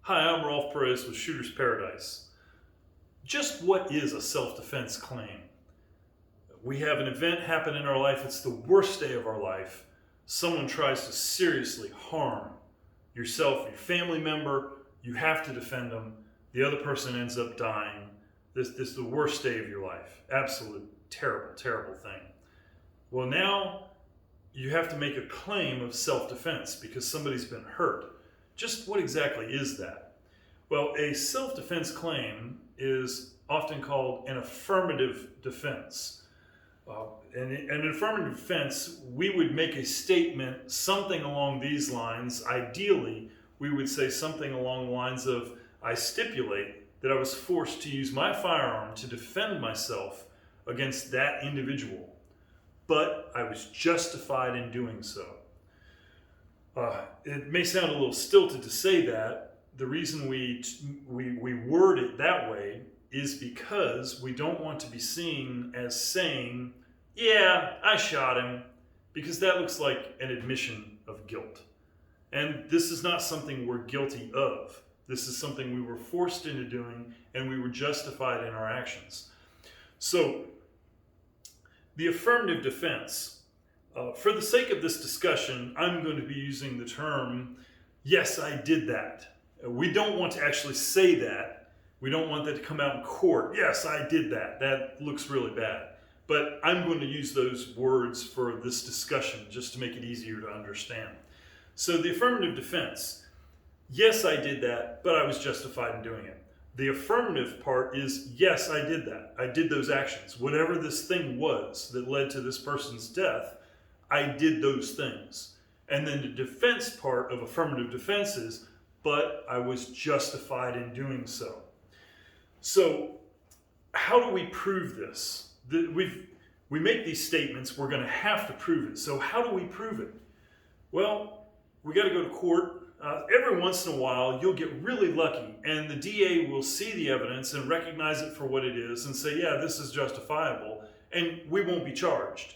Hi, I'm Rolf Perez with Shooter's Paradise. Just what is a self-defense claim? We have an event happen in our life, it's the worst day of our life. Someone tries to seriously harm yourself, your family member, you have to defend them. The other person ends up dying. This is the worst day of your life. Absolute terrible, terrible thing. Well, now you have to make a claim of self-defense because somebody's been hurt. Just what exactly is that? Well, a self-defense claim is often called an affirmative defense. And an affirmative defense, we would make a statement, something along these lines. Ideally, we would say something along the lines of, I stipulate that I was forced to use my firearm to defend myself against that individual, but I was justified in doing so. It may sound a little stilted to say that. The reason we word it that way is because we don't want to be seen as saying, yeah, I shot him, because that looks like an admission of guilt. And this is not something we're guilty of. This is something we were forced into doing, and we were justified in our actions. So, the affirmative defense. For the sake of this discussion, I'm going to be using the term, yes, I did that. We don't want to actually say that. We don't want that to come out in court. Yes, I did that. That looks really bad. But I'm going to use those words for this discussion just to make it easier to understand. So the affirmative defense, yes, I did that, but I was justified in doing it. The affirmative part is, yes, I did that. I did those actions. Whatever this thing was that led to this person's death, I did those things. And then the defense part of affirmative defense is, but I was justified in doing so. So how do we prove this? We make these statements, we're going to have to prove it. So how do we prove it? Well, we got to go to court. Every once in a while, you'll get really lucky, and the DA will see the evidence and recognize it for what it is and say, yeah, this is justifiable, and we won't be charged.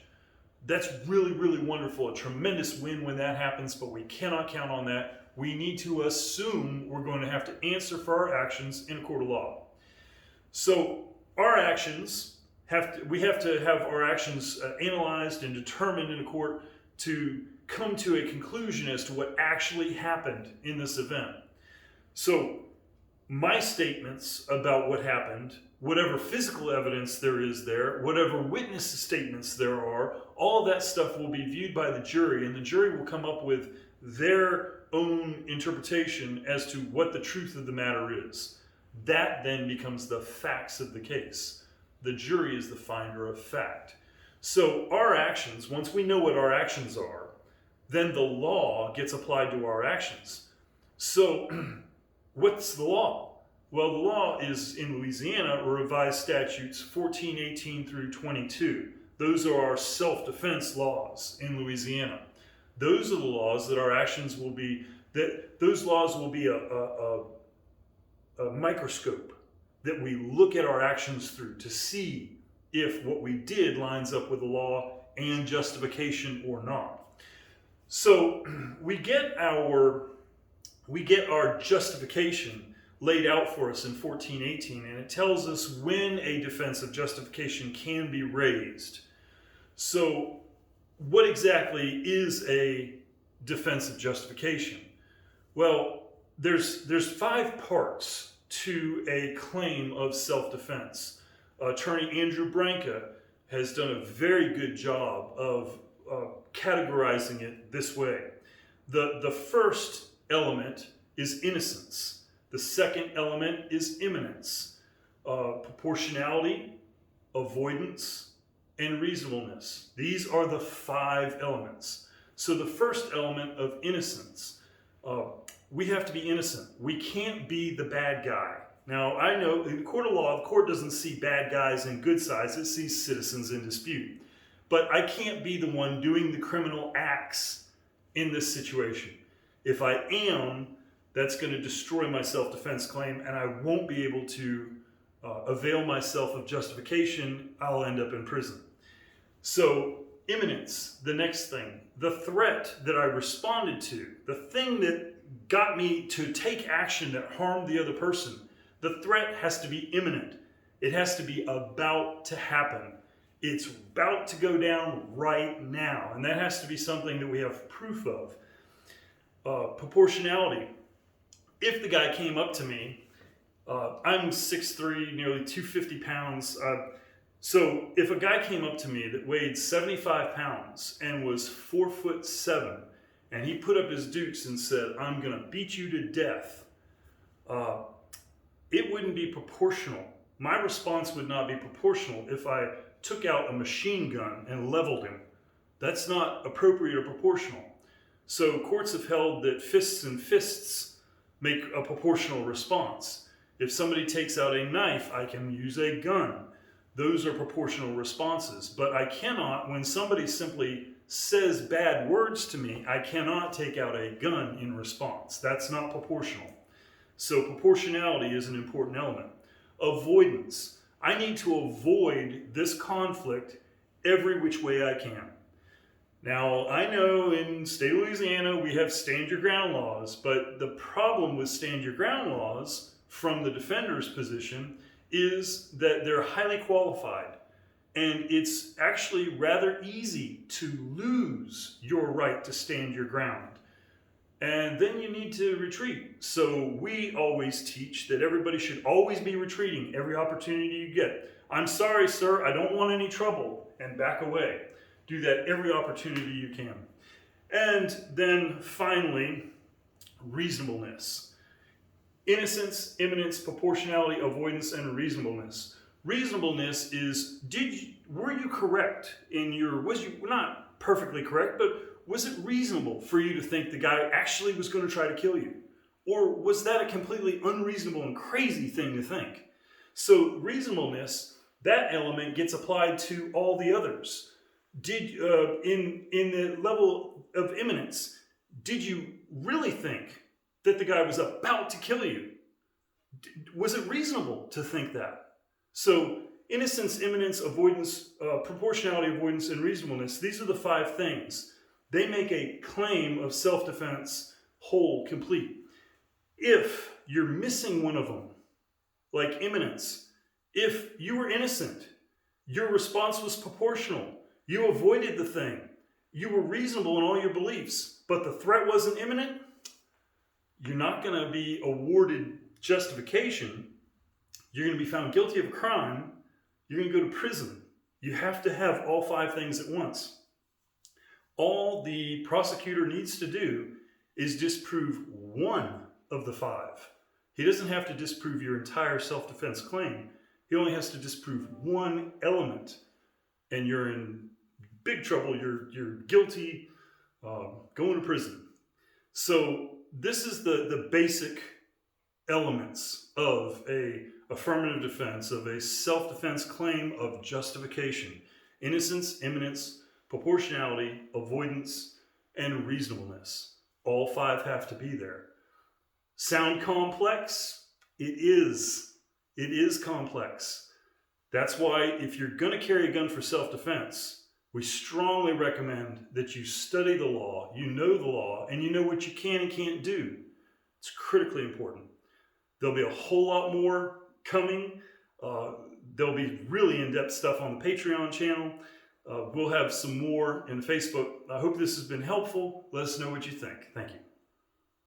That's really, really wonderful, a tremendous win when that happens, but we cannot count on that. We need to assume we're going to have to answer for our actions in a court of law. So our actions, we have to have our actions analyzed and determined in a court to come to a conclusion as to what actually happened in this event. So my statements about what happened, whatever physical evidence there is there, whatever witness statements there are, all that stuff will be viewed by the jury, and the jury will come up with their own interpretation as to what the truth of the matter is. That then becomes the facts of the case. The jury is the finder of fact. So our actions, once we know what our actions are, then the law gets applied to our actions. So what's the law? Well, the law is, in Louisiana, revised statutes 1418 through 22. Those are our self-defense laws in Louisiana. Those are the laws that our actions will be, those laws will be a microscope that we look at our actions through to see if what we did lines up with the law and justification or not. So we get our justification laid out for us in 1418, and it tells us when a defense of justification can be raised. So what exactly is a defense of justification? Well, there's 5 parts to a claim of self-defense. Attorney Andrew Branca has done a very good job of categorizing it this way. The first element is innocence. The second element is imminence, proportionality, avoidance, and reasonableness. These are the 5 elements. So the first element of innocence, we have to be innocent. We can't be the bad guy. Now, I know in the court of law, the court doesn't see bad guys and good sides, it sees citizens in dispute. But I can't be the one doing the criminal acts in this situation. If I am, that's going to destroy my self-defense claim, and I won't be able to avail myself of justification. I'll end up in prison. So imminence, the next thing, the threat that I responded to, the thing that got me to take action that harmed the other person. The threat has to be imminent. It has to be about to happen. It's about to go down right now. And that has to be something that we have proof of. Proportionality. If the guy came up to me, I'm 6'3", nearly 250 pounds. So if a guy came up to me that weighed 75 pounds and was 4'7", and he put up his dukes and said, "I'm going to beat you to death," it wouldn't be proportional. My response would not be proportional if I took out a machine gun and leveled him. That's not appropriate or proportional. So courts have held that fists and fists make a proportional response. If somebody takes out a knife, I can use a gun. Those are proportional responses. But I cannot, when somebody simply says bad words to me, I cannot take out a gun in response. That's not proportional. So proportionality is an important element. Avoidance. I need to avoid this conflict every which way I can. Now, I know in state of Louisiana we have stand your ground laws, but the problem with stand your ground laws from the defender's position is that they're highly qualified, and it's actually rather easy to lose your right to stand your ground. And then you need to retreat. So we always teach that everybody should always be retreating every opportunity you get. "I'm sorry, sir, I don't want any trouble," and back away. Do that every opportunity you can. And then finally, reasonableness. Innocence, imminence, proportionality, avoidance, and reasonableness. Reasonableness is, were you correct in was you not perfectly correct, but was it reasonable for you to think the guy actually was going to try to kill you? Or was that a completely unreasonable and crazy thing to think? So reasonableness, that element gets applied to all the others. In the level of imminence, did you really think that the guy was about to kill you? Was it reasonable to think that? So innocence, imminence, avoidance, proportionality, avoidance, and reasonableness, these are the 5 things. They make a claim of self-defense whole, complete. If you're missing one of them, like imminence, if you were innocent, your response was proportional, you avoided the thing, you were reasonable in all your beliefs, but the threat wasn't imminent, you're not going to be awarded justification. You're going to be found guilty of a crime. You're going to go to prison. You have to have all 5 things at once. All the prosecutor needs to do is disprove one of the 5. He doesn't have to disprove your entire self-defense claim. He only has to disprove one element, and you're in big trouble. You're guilty, going to prison. So this is the basic elements of a affirmative defense, of a self-defense claim of justification: innocence, imminence, proportionality, avoidance, and reasonableness. All 5 have to be there. Sound complex? It is. It is complex. That's why if you're going to carry a gun for self-defense, we strongly recommend that you study the law, you know the law, and you know what you can and can't do. It's critically important. There'll be a whole lot more coming. There'll be really in-depth stuff on the Patreon channel. We'll have some more in Facebook. I hope this has been helpful. Let us know what you think. Thank you.